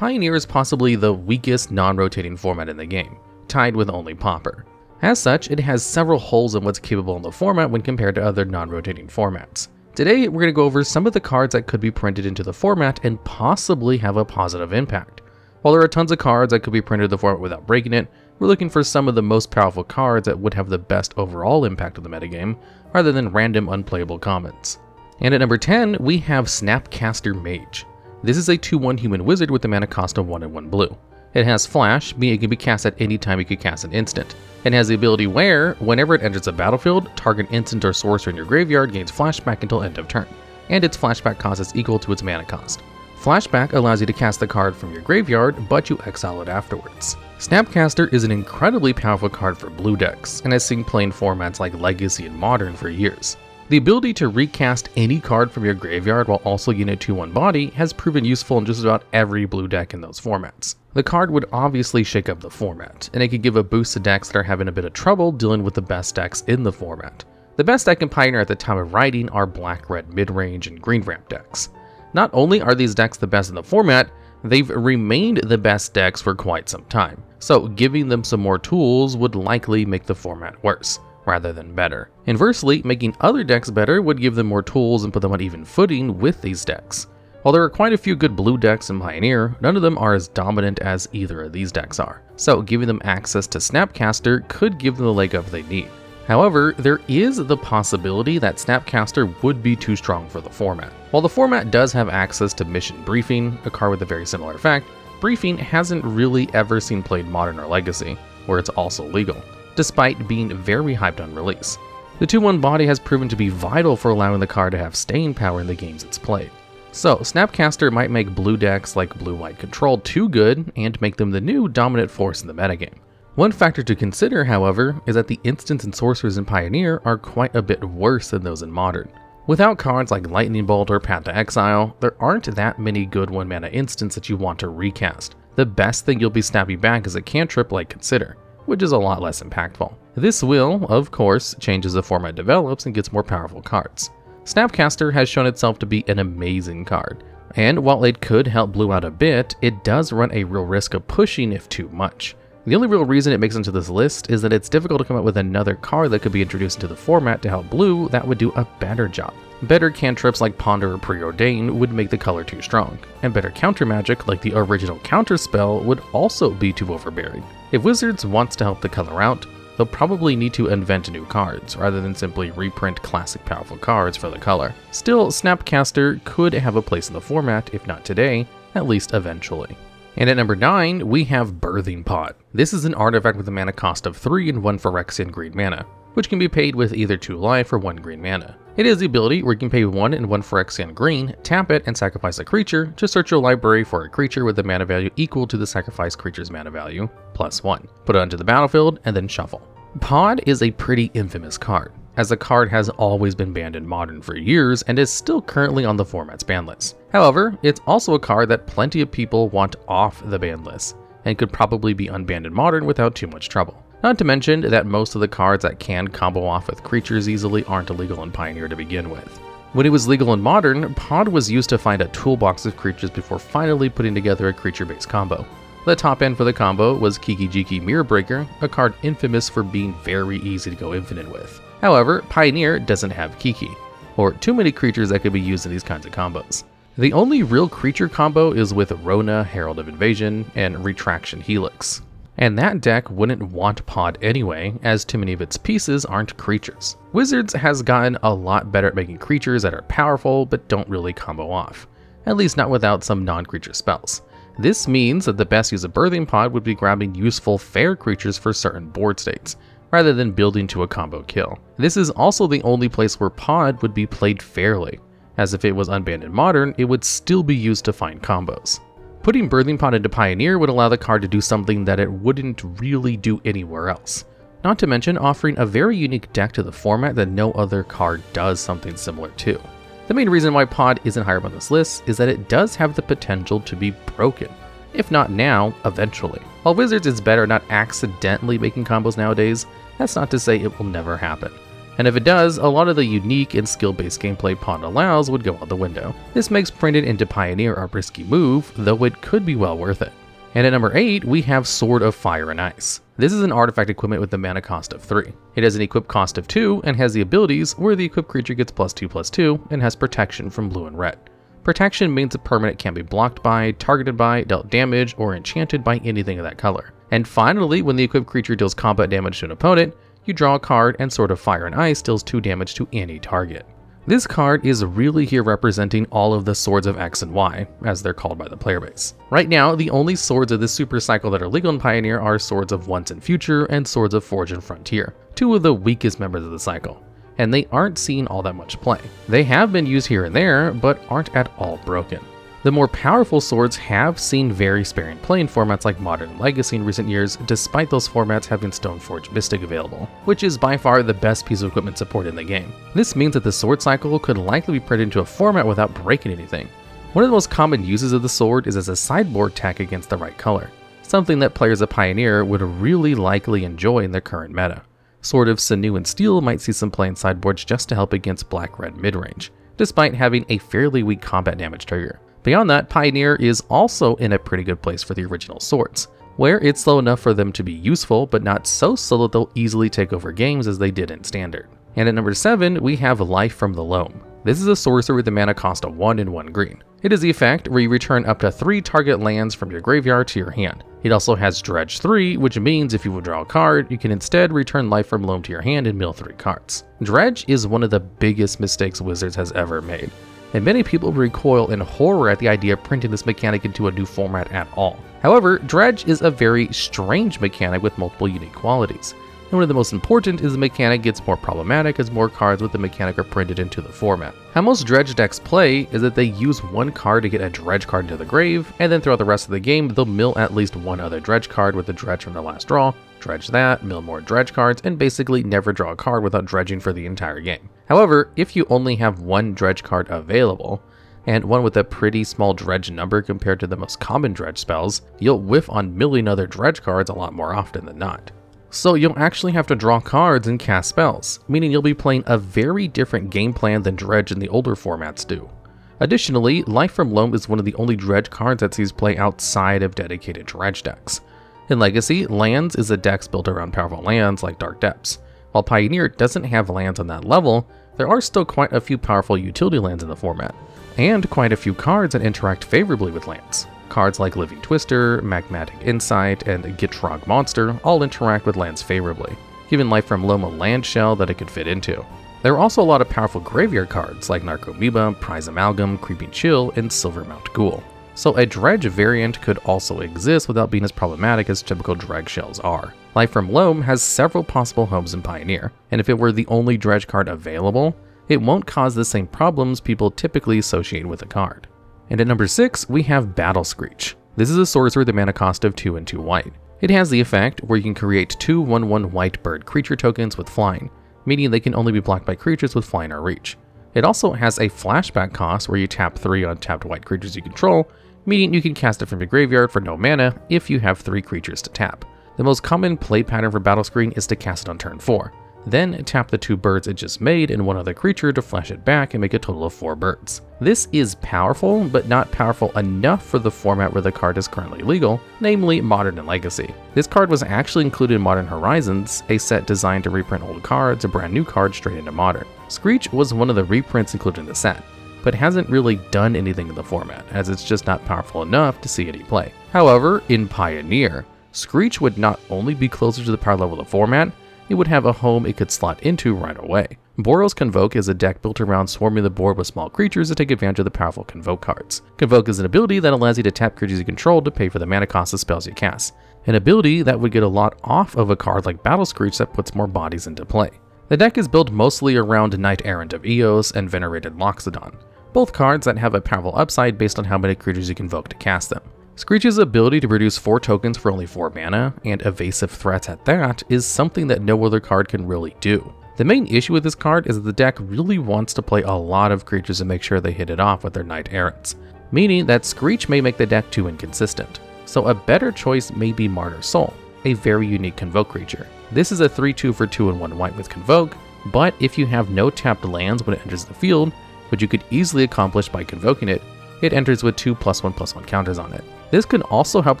Pioneer is possibly the weakest non-rotating format in the game, tied with only Pauper. As such, it has several holes in what's capable in the format when compared to other non-rotating formats. Today, we're going to go over some of the cards that could be printed into the format and possibly have a positive impact. While there are tons of cards that could be printed in the format without breaking it, we're looking for some of the most powerful cards that would have the best overall impact on the metagame, rather than random unplayable commons. And at number 10, we have Snapcaster Mage. This is a 2/1 human wizard with a mana cost of 1 and 1 blue. It has Flash, meaning it can be cast at any time you can cast an instant. It has the ability where, whenever it enters the battlefield, target instant or sorcerer in your graveyard gains flashback until end of turn, and its flashback cost is equal to its mana cost. Flashback allows you to cast the card from your graveyard, but you exile it afterwards. Snapcaster is an incredibly powerful card for blue decks, and has seen play in formats like Legacy and Modern for years. The ability to recast any card from your graveyard while also getting a 2/1 body has proven useful in just about every blue deck in those formats. The card would obviously shake up the format, and it could give a boost to decks that are having a bit of trouble dealing with the best decks in the format. The best deck in Pioneer at the time of writing are black-red midrange and green ramp decks. Not only are these decks the best in the format, they've remained the best decks for quite some time, so giving them some more tools would likely make the format worse, rather than better. Inversely, making other decks better would give them more tools and put them on even footing with these decks. While there are quite a few good blue decks in Pioneer, none of them are as dominant as either of these decks are, so giving them access to Snapcaster could give them the leg up they need. However, there is the possibility that Snapcaster would be too strong for the format. While the format does have access to Mission Briefing, a card with a very similar effect, Briefing hasn't really ever seen played Modern or Legacy, where it's also legal, despite being very hyped on release. The 2/1 body has proven to be vital for allowing the card to have staying power in the games it's played. So, Snapcaster might make blue decks like Blue-White Control too good and make them the new dominant force in the metagame. One factor to consider, however, is that the instants and sorcerers in Pioneer are quite a bit worse than those in Modern. Without cards like Lightning Bolt or Path to Exile, there aren't that many good 1-mana instants that you want to recast. The best thing you'll be snapping back is a cantrip like Consider, which is a lot less impactful. This will, of course, change as the format develops and gets more powerful cards. Snapcaster has shown itself to be an amazing card, and while it could help blue out a bit, it does run a real risk of pushing if too much. The only real reason it makes it into this list is that it's difficult to come up with another card that could be introduced into the format to help blue that would do a better job. Better cantrips like Ponder or Preordain would make the color too strong, and better counter magic like the original counter spell would also be too overbearing. If Wizards wants to help the color out, they'll probably need to invent new cards, rather than simply reprint classic powerful cards for the color. Still, Snapcaster could have a place in the format, if not today, at least eventually. And at number 9, we have Birthing Pod. This is an artifact with a mana cost of 3 and 1 Phyrexian green mana, which can be paid with either 2 life or 1 green mana. It is the ability where you can pay 1 and 1 Phyrexian green, tap it, and sacrifice a creature to search your library for a creature with a mana value equal to the sacrificed creature's mana value, plus 1. Put it onto the battlefield, and then shuffle. Pod is a pretty infamous card, as the card has always been banned in Modern for years and is still currently on the format's ban list. However, it's also a card that plenty of people want off the ban list, and could probably be unbanned in Modern without too much trouble. Not to mention that most of the cards that can combo off with creatures easily aren't illegal in Pioneer to begin with. When it was legal in Modern, Pod was used to find a toolbox of creatures before finally putting together a creature-based combo. The top end for the combo was Kiki-Jiki Mirror Breaker, a card infamous for being very easy to go infinite with. However, Pioneer doesn't have Kiki, or too many creatures that could be used in these kinds of combos. The only real creature combo is with Rona, Herald of Invasion, and Retraction Helix. And that deck wouldn't want Pod anyway, as too many of its pieces aren't creatures. Wizards has gotten a lot better at making creatures that are powerful but don't really combo off, at least not without some non-creature spells. This means that the best use of Birthing Pod would be grabbing useful fair creatures for certain board states, rather than building to a combo kill. This is also the only place where Pod would be played fairly, as if it was unbanned in Modern, it would still be used to find combos. Putting Birthing Pod into Pioneer would allow the card to do something that it wouldn't really do anywhere else. Not to mention offering a very unique deck to the format that no other card does something similar to. The main reason why Pod isn't higher up on this list is that it does have the potential to be broken. If not now, eventually. While Wizards is better at not accidentally making combos nowadays, that's not to say it will never happen. And if it does, a lot of the unique and skill-based gameplay Pawn allows would go out the window. This makes printed into Pioneer a risky move, though it could be well worth it. And at number 8, we have Sword of Fire and Ice. This is an artifact equipment with a mana cost of 3. It has an equip cost of 2 and has the abilities where the equipped creature gets +2/+2 and has protection from blue and red. Protection means a permanent can't be blocked by, targeted by, dealt damage, or enchanted by anything of that color. And finally, when the equipped creature deals combat damage to an opponent, you draw a card and Sword of Fire and Ice deals 2 damage to any target. This card is really here representing all of the Swords of X and Y, as they're called by the player base. Right now, the only swords of this super cycle that are legal in Pioneer are Swords of Once and Future and Swords of Forge and Frontier, 2 of the weakest members of the cycle, and they aren't seeing all that much play. They have been used here and there, but aren't at all broken. The more powerful swords have seen very sparing play in formats like Modern and Legacy in recent years, despite those formats having Stoneforge Mystic available, which is by far the best piece of equipment support in the game. This means that the sword cycle could likely be printed into a format without breaking anything. One of the most common uses of the sword is as a sideboard tech against the right color, something that players of Pioneer would really likely enjoy in their current meta. Sword of Sinew and Steel might see some play in sideboards just to help against black-red midrange, despite having a fairly weak combat damage trigger. Beyond that, Pioneer is also in a pretty good place for the original swords, where it's slow enough for them to be useful, but not so slow that they'll easily take over games as they did in Standard. And at number 7, we have Life from the Loam. This is a sorcery with a mana cost of 1 and 1 green. It is the effect where you return up to 3 target lands from your graveyard to your hand. It also has Dredge 3, which means if you withdraw a card, you can instead return Life from Loam to your hand and mill 3 cards. Dredge is one of the biggest mistakes Wizards has ever made, and many people recoil in horror at the idea of printing this mechanic into a new format at all. However, Dredge is a very strange mechanic with multiple unique qualities, and one of the most important is the mechanic gets more problematic as more cards with the mechanic are printed into the format. How most Dredge decks play is that they use one card to get a Dredge card into the grave, and then throughout the rest of the game they'll mill at least one other Dredge card with the Dredge from their last draw, dredge that, mill more Dredge cards, and basically never draw a card without dredging for the entire game. However, if you only have one Dredge card available, and one with a pretty small Dredge number compared to the most common Dredge spells, you'll whiff on milling other Dredge cards a lot more often than not. So you'll actually have to draw cards and cast spells, meaning you'll be playing a very different game plan than Dredge in the older formats do. Additionally, Life from Loam is one of the only Dredge cards that sees play outside of dedicated Dredge decks. In Legacy, Lands is a deck built around powerful lands like Dark Depths. While Pioneer doesn't have lands on that level, there are still quite a few powerful utility lands in the format, and quite a few cards that interact favorably with lands. Cards like Living Twister, Magmatic Insight, and Gitrog Monster all interact with lands favorably, giving Life from Loam a land shell that it could fit into. There are also a lot of powerful graveyard cards like Narcomoeba, Prize Amalgam, Creeping Chill, and Silvermount Ghoul. So a Dredge variant could also exist without being as problematic as typical Dredge shells are. Life from Loam has several possible homes in Pioneer, and if it were the only Dredge card available, it won't cause the same problems people typically associate with a card. And at number 6, we have Battle Screech. This is a sorcery with a mana cost of 2 and 2 white. It has the effect where you can create 2 1/1 white bird creature tokens with flying, meaning they can only be blocked by creatures with flying or reach. It also has a flashback cost where you tap 3 untapped white creatures you control, meaning you can cast it from your graveyard for no mana if you have 3 creatures to tap. The most common play pattern for Battle Screen is to cast it on turn 4, then tap the 2 birds it just made and one other creature to flash it back and make a total of 4 birds. This is powerful, but not powerful enough for the format where the card is currently legal, namely Modern and Legacy. This card was actually included in Modern Horizons, a set designed to reprint old cards, a brand new card straight into Modern. Screech was one of the reprints included in the set, but hasn't really done anything in the format, as it's just not powerful enough to see any play. However, in Pioneer, Screech would not only be closer to the power level of the format, it would have a home it could slot into right away. Boros Convoke is a deck built around swarming the board with small creatures to take advantage of the powerful Convoke cards. Convoke is an ability that allows you to tap creatures you control to pay for the mana cost of spells you cast, an ability that would get a lot off of a card like Battle Screech that puts more bodies into play. The deck is built mostly around Knight Errant of Eos and Venerated Loxodon, both cards that have a powerful upside based on how many creatures you convoke to cast them. Screech's ability to produce 4 tokens for only 4 mana, and evasive threats at that, is something that no other card can really do. The main issue with this card is that the deck really wants to play a lot of creatures to make sure they hit it off with their Knight Errants, meaning that Screech may make the deck too inconsistent. So a better choice may be Martyr Soul, a very unique Convoke creature. This is a 3/2 for 2 and 1 white with Convoke, but if you have no tapped lands when it enters the field, which you could easily accomplish by convoking it, it enters with 2 +1/+1 counters on it. This can also help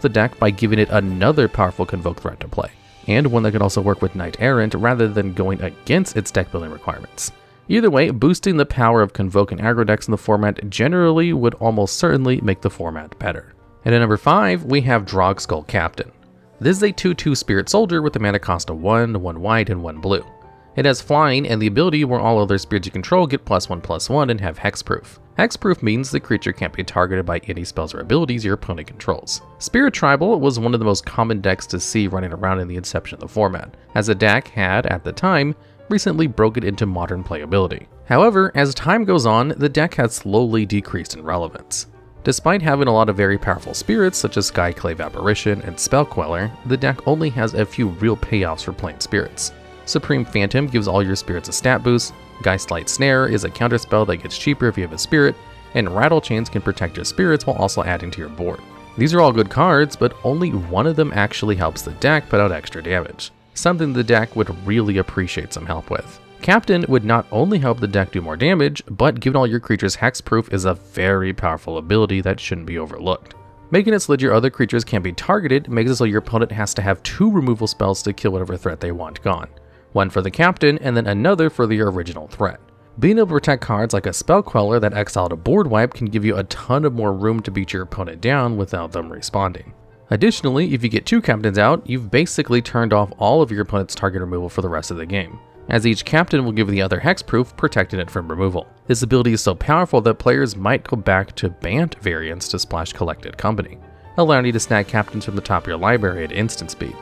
the deck by giving it another powerful convoke threat to play, and one that can also work with Knight Errant rather than going against its deck building requirements. Either way, boosting the power of convoke and aggro decks in the format generally would almost certainly make the format better. And at number 5, we have Drogskol Captain. This is a 2/2 Spirit Soldier with a mana cost of 1, 1 white, and 1 blue. It has flying and the ability where all other spirits you control get +1/+1 and have hexproof. Hexproof means the creature can't be targeted by any spells or abilities your opponent controls. Spirit Tribal was one of the most common decks to see running around in the inception of the format, as the deck had, at the time, recently broken into modern playability. However, as time goes on, the deck has slowly decreased in relevance. Despite having a lot of very powerful spirits such as Skyclave Apparition and Spell Queller, the deck only has a few real payoffs for playing spirits. Supreme Phantom gives all your spirits a stat boost, Geistlight Snare is a counterspell that gets cheaper if you have a spirit, and Rattle Chains can protect your spirits while also adding to your board. These are all good cards, but only one of them actually helps the deck put out extra damage, something the deck would really appreciate some help with. Captain would not only help the deck do more damage, but giving all your creatures hexproof is a very powerful ability that shouldn't be overlooked. Making it so that your other creatures can't be targeted makes it so your opponent has to have 2 removal spells to kill whatever threat they want gone. One for the captain and then another for your original threat. Being able to protect cards like a Spell Queller that exiled a board wipe can give you a ton of more room to beat your opponent down without them responding. Additionally, if you get 2 captains out, you've basically turned off all of your opponent's target removal for the rest of the game, as each captain will give the other hexproof, protecting it from removal. This ability is so powerful that players might go back to Bant variants to splash Collected Company, allowing you to snag captains from the top of your library at instant speed.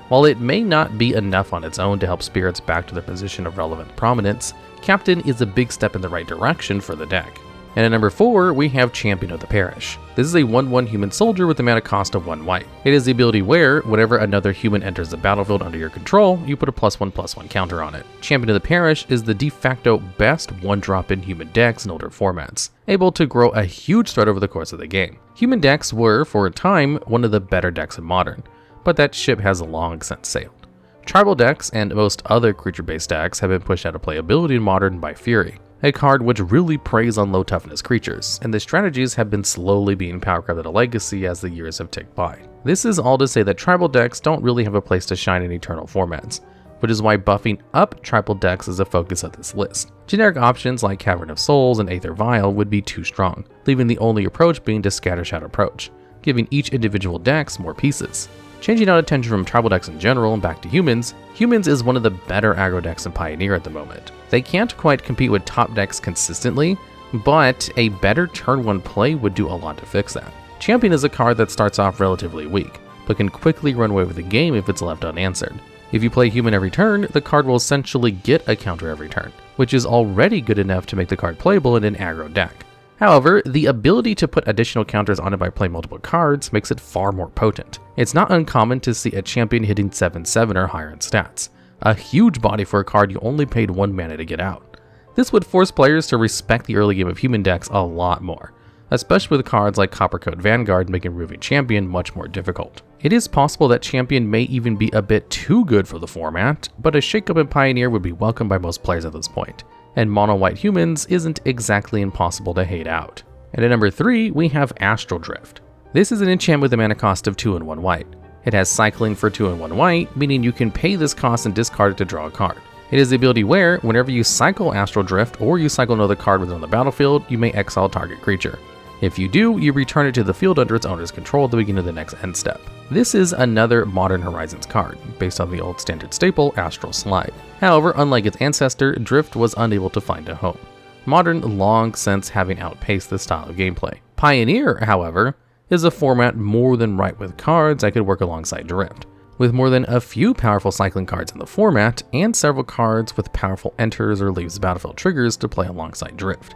While it may not be enough on its own to help spirits back to their position of relevant prominence, Captain is a big step in the right direction for the deck. And at number 4, we have Champion of the Parish. This is a 1/1 human soldier with a mana cost of 1 white. It is the ability where, whenever another human enters the battlefield under your control, you put a +1/+1 counter on it. Champion of the Parish is the de facto best 1-drop in human decks in older formats, able to grow a huge threat over the course of the game. Human decks were, for a time, one of the better decks in Modern, but that ship has long since sailed. Tribal decks and most other creature-based decks have been pushed out of playability in Modern by Fury, a card which really preys on low toughness creatures, and the strategies have been slowly being power-crafted to legacy as the years have ticked by. This is all to say that tribal decks don't really have a place to shine in Eternal formats, which is why buffing up tribal decks is a focus of this list. Generic options like Cavern of Souls and Aether Vial would be too strong, leaving the only approach being to Scattershot approach, giving each individual decks more pieces. Changing out attention from tribal decks in general and back to humans, humans is one of the better aggro decks in Pioneer at the moment. They can't quite compete with top decks consistently, but a better turn 1 play would do a lot to fix that. Champion is a card that starts off relatively weak, but can quickly run away with the game if it's left unanswered. If you play human every turn, the card will essentially get a counter every turn, which is already good enough to make the card playable in an aggro deck. However, the ability to put additional counters on it by playing multiple cards makes it far more potent. It's not uncommon to see a champion hitting 7/7 or higher in stats, a huge body for a card you only paid 1 mana to get out. This would force players to respect the early game of human decks a lot more, especially with cards like Coppercoat Vanguard making removing Champion much more difficult. It is possible that Champion may even be a bit too good for the format, but a shakeup in Pioneer would be welcomed by most players at this point, and mono-white humans isn't exactly impossible to hate out. And at number 3, we have Astral Drift. This is an enchantment with a mana cost of 2 and 1 white. It has cycling for 2 and 1 white, meaning you can pay this cost and discard it to draw a card. It is the ability where, whenever you cycle Astral Drift or you cycle another card within the battlefield, you may exile target creature. If you do, you return it to the field under its owner's control at the beginning of the next end step. This is another Modern Horizons card, based on the old standard staple Astral Slide. However, unlike its ancestor, Drift was unable to find a home. Modern long since having outpaced this style of gameplay. Pioneer, however, is a format more than ripe with cards that could work alongside Drift, with more than a few powerful cycling cards in the format, and several cards with powerful enters or leaves battlefield triggers to play alongside Drift.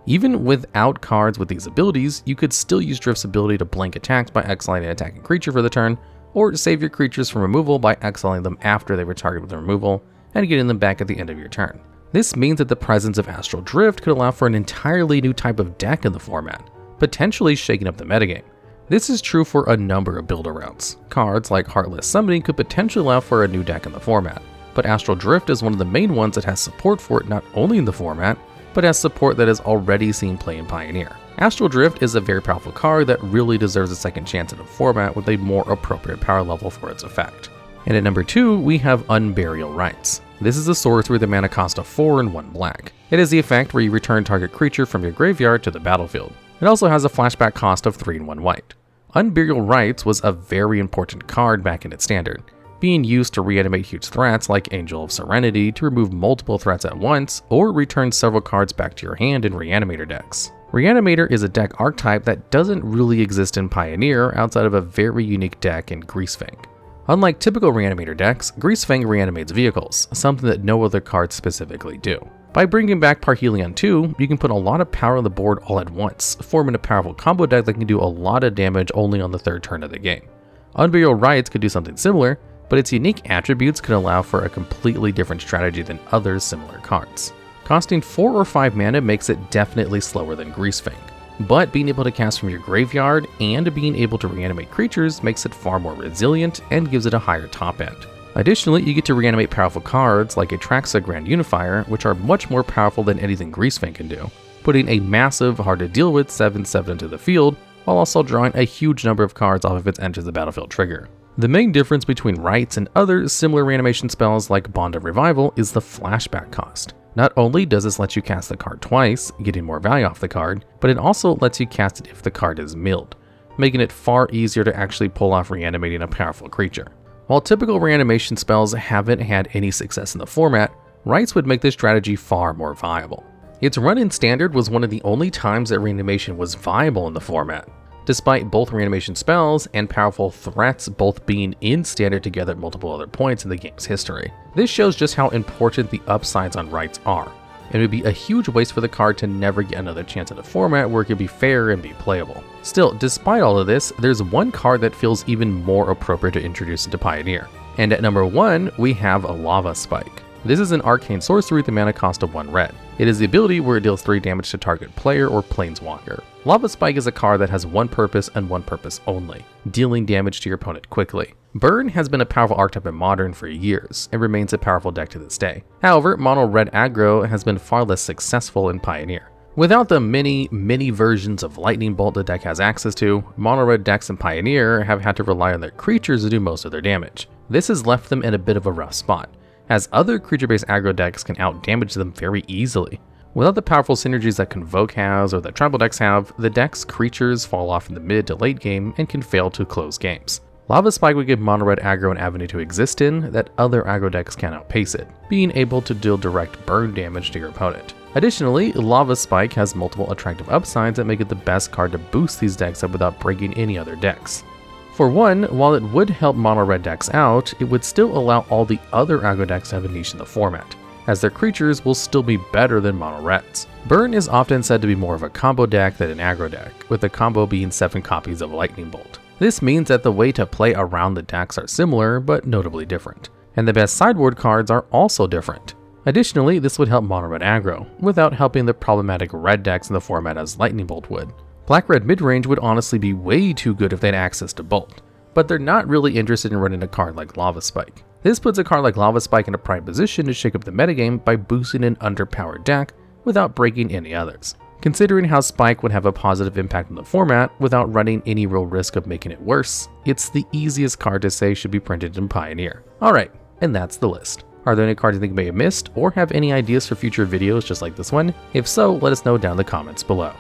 Even without cards with these abilities, you could still use Drift's ability to blank attacks by exiling an attacking creature for the turn, or save your creatures from removal by exiling them after they were targeted with removal, and getting them back at the end of your turn. This means that the presence of Astral Drift could allow for an entirely new type of deck in the format, potentially shaking up the metagame. This is true for a number of build-arounds. Cards like Heartless Summoning could potentially allow for a new deck in the format, but Astral Drift is one of the main ones that has support for it not only in the format, but has support that has already seen play in Pioneer. Astral Drift is a very powerful card that really deserves a second chance in a format with a more appropriate power level for its effect. And at number 2, we have Unburial Rites. This is a sorcery with a mana cost of 4 and 1 black. It is the effect where you return target creature from your graveyard to the battlefield. It also has a flashback cost of 3 and 1 white. Unburial Rites was a very important card back in its standard, being used to reanimate huge threats like Angel of Serenity to remove multiple threats at once, or return several cards back to your hand in Reanimator decks. Reanimator is a deck archetype that doesn't really exist in Pioneer outside of a very unique deck in Greasefang. Unlike typical Reanimator decks, Greasefang reanimates vehicles, something that no other cards specifically do. By bringing back Parhelion 2, you can put a lot of power on the board all at once, forming a powerful combo deck that can do a lot of damage only on the 3rd turn of the game. Unburial Rites could do something similar, but its unique attributes could allow for a completely different strategy than other similar cards. Costing 4 or 5 mana makes it definitely slower than Greasefang, but being able to cast from your graveyard and being able to reanimate creatures makes it far more resilient and gives it a higher top end. Additionally, you get to reanimate powerful cards like Atraxa Grand Unifier, which are much more powerful than anything Greasefang can do, putting a massive, hard to deal with 7/7 into the field, while also drawing a huge number of cards off of its Enter the Battlefield trigger. The main difference between Rites and other similar reanimation spells like Bond of Revival is the flashback cost. Not only does this let you cast the card twice, getting more value off the card, but it also lets you cast it if the card is milled, making it far easier to actually pull off reanimating a powerful creature. While typical reanimation spells haven't had any success in the format, Rites would make this strategy far more viable. Its run in Standard was one of the only times that reanimation was viable in the format, despite both reanimation spells and powerful threats both being in Standard together at multiple other points in the game's history. This shows just how important the upsides on Rites are, and it would be a huge waste for the card to never get another chance in a format where it could be fair and be playable. Still, despite all of this, there's one card that feels even more appropriate to introduce into Pioneer. And at number 1, we have a Lava Spike. This is an arcane sorcery with a mana cost of 1 red. It is the ability where it deals 3 damage to target player or planeswalker. Lava Spike is a card that has one purpose and one purpose only, dealing damage to your opponent quickly. Burn has been a powerful archetype in Modern for years, and remains a powerful deck to this day. However, mono red aggro has been far less successful in Pioneer. Without the many versions of Lightning Bolt the deck has access to, mono red decks in Pioneer have had to rely on their creatures to do most of their damage. This has left them in a bit of a rough spot, as other creature-based aggro decks can outdamage them very easily. Without the powerful synergies that Convoke has or that tribal decks have, the deck's creatures fall off in the mid to late game and can fail to close games. Lava Spike would give mono red aggro an avenue to exist in that other aggro decks can outpace it, being able to deal direct burn damage to your opponent. Additionally, Lava Spike has multiple attractive upsides that make it the best card to boost these decks up without breaking any other decks. For one, while it would help mono red decks out, it would still allow all the other aggro decks to have a niche in the format, as their creatures will still be better than mono reds. Burn is often said to be more of a combo deck than an aggro deck, with the combo being 7 copies of Lightning Bolt. This means that the way to play around the decks are similar, but notably different, and the best sideboard cards are also different. Additionally, this would help mono red aggro, without helping the problematic red decks in the format as Lightning Bolt would. Black-red midrange would honestly be way too good if they had access to Bolt, but they're not really interested in running a card like Lava Spike. This puts a card like Lava Spike in a prime position to shake up the metagame by boosting an underpowered deck without breaking any others. Considering how Spike would have a positive impact on the format without running any real risk of making it worse, it's the easiest card to say should be printed in Pioneer. Alright, and that's the list. Are there any cards you think you may have missed, or have any ideas for future videos just like this one? If so, let us know down in the comments below.